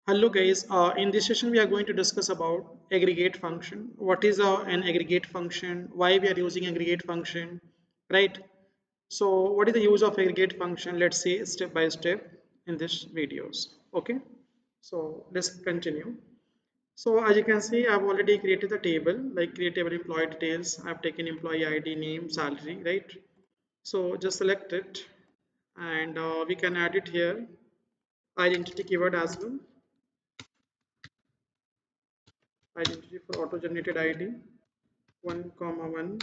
Hello guys, in this session we are going to discuss about aggregate function. What is an aggregate function? Why we are using aggregate function, right? So what is the use of aggregate function? Let's say step by step in this videos. Okay, so let's continue. So as you can see, I've already created the table, like create table employee details. I've taken employee ID, name, salary, right? So just select it and we can add it here, identity keyword as well. Identity for auto generated ID 1 comma 1,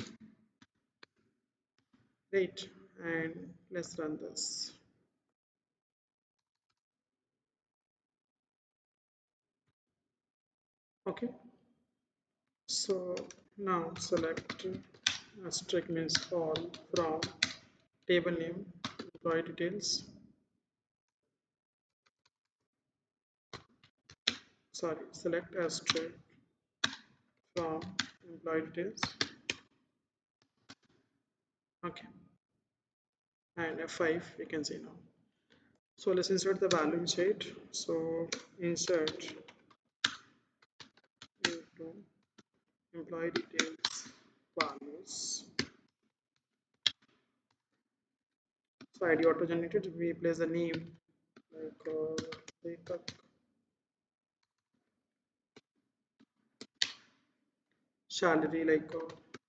right? And let's run this. Okay, so now select asterisk means all from table name employee details, sorry, select asterisk from employee details. Okay, and F5 you can see now. So let's insert the value inside. So insert into employee details values. So ID auto generated, we place the name like Deepak, salary like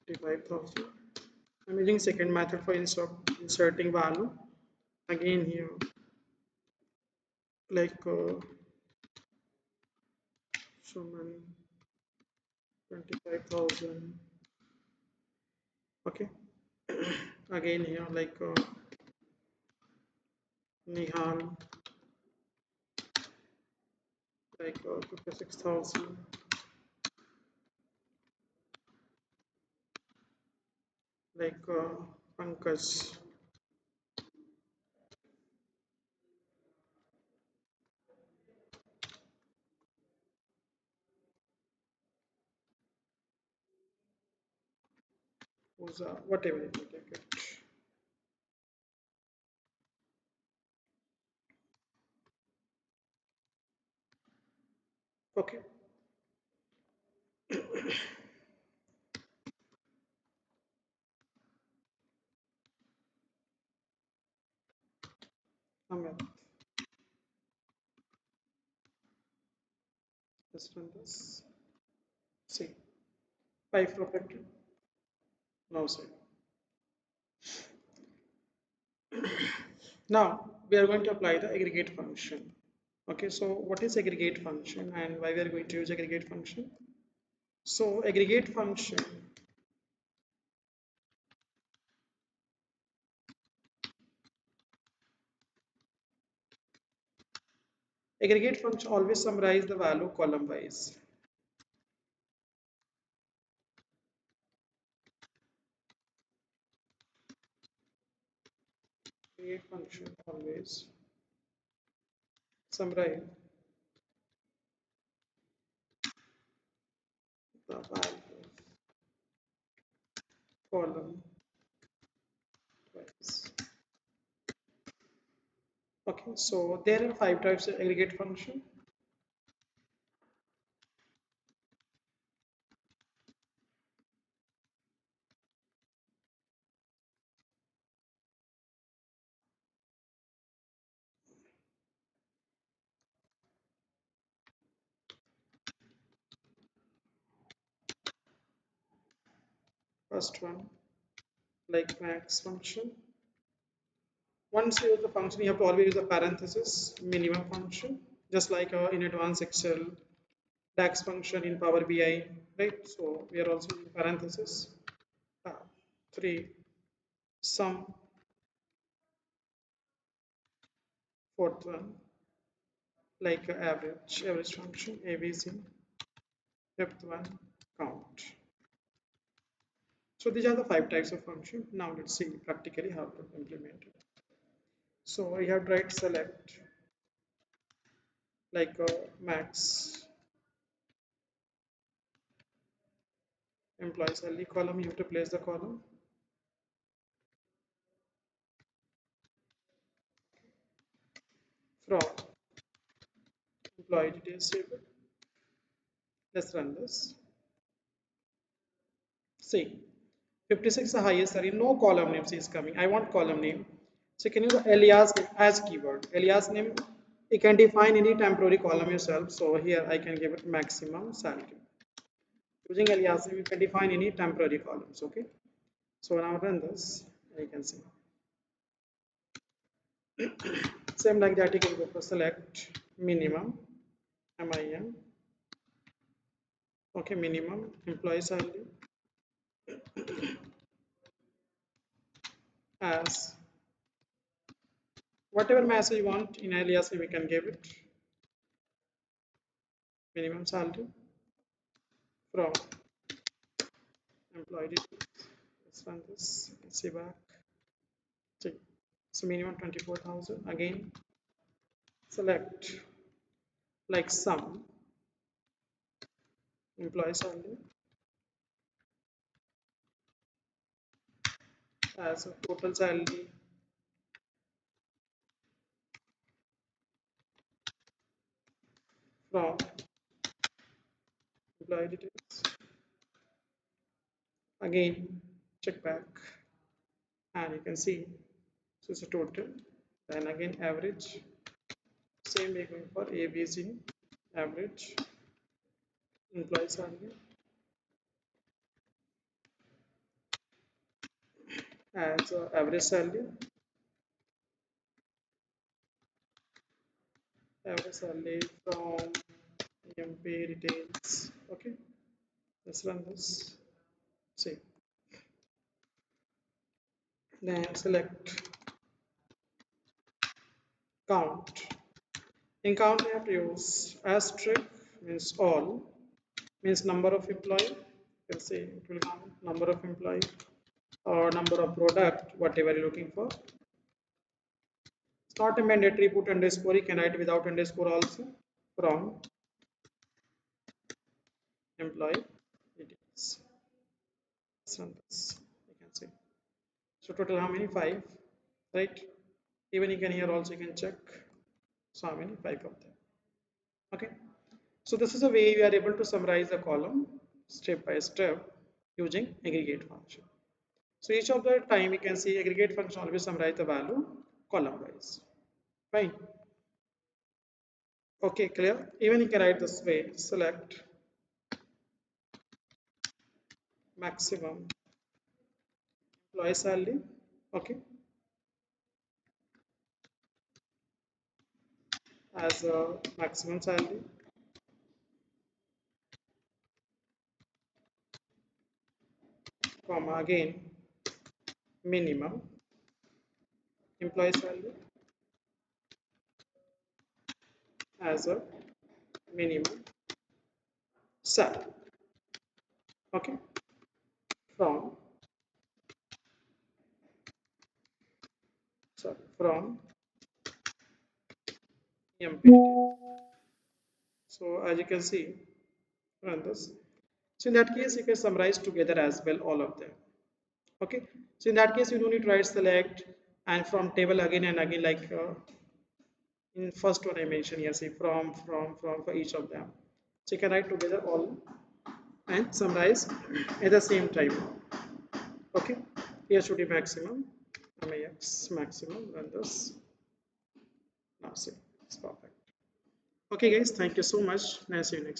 55,000. I'm using second method for inserting value. Again here like Suman 25,000. Okay. Again here like Nihal like 56,000. Like Pankaj. Who's whatever you take it. Okay. Amit. Let's run this. See. 5 protected. No sir. Now we are going to apply the aggregate function. Okay, so what is aggregate function and why we are going to use aggregate function? So aggregate function always summarize the value column wise. Aggregate function always summarize the value column wise. Okay, so there are 5 types of aggregate function. First one, like max function. Once you use the function, you have to always use the parenthesis minimum function, just like in advanced Excel, DAX function in Power BI, right? So we are also using parenthesis. 3, sum, fourth one, like average function, ABC, fifth one, count. So these are the 5 types of function. Now let's see practically how to implement it. So I have tried select like max employee salary column. You have to place the column. From employee details table. Let's run this. See, 56 is the highest salary. No column names is coming. I want column name. So can you alias as keyword? Alias name, you can define any temporary column yourself. So here I can give it maximum salary. Using alias name, you can define any temporary columns. Okay. So now run this. You can see. Same like that, you can go for select minimum, MIM. Okay, minimum employee salary as whatever message you want in alias we can give it minimum salary from employee details. Let's run this. Let's see back. See. So minimum 24,000. Again, select like sum employee salary as a total salary from employee details. Again, check back and you can see so it's a total. Then again average. Same we're going for ABC average employee salary as average salary from MP details. Okay, let's run this. See, then select count. In count, we have to use asterisk means all means number of employee. You can say it will count number of employee or number of product, whatever you're looking for. It's not a mandatory put underscore. You can write without underscore also from employee details. Let's run this. You can see. So total how many? 5, right? Even you can here also you can check. So how many? 5 of them. Okay. So this is a way you are able to summarize a column step by step using aggregate function. So each of the time you can see aggregate function always summarize the value column wise. Fine. Okay, clear? Even you can write this way. Select maximum employee salary. Okay. As a maximum salary, comma again minimum employee salary as a minimum salary. Okay, from from MP. So as you can see, run this. So in that case, you can summarize together as well all of them. Okay. So in that case, you don't need to write select and from table again and again like in first one I mentioned here. See from for each of them. So you can write together all and summarize at the same time. Okay. Here should be maximum. MAX maximum. Run this. Now see, it's perfect. Okay, guys. Thank you so much. Nice see you next.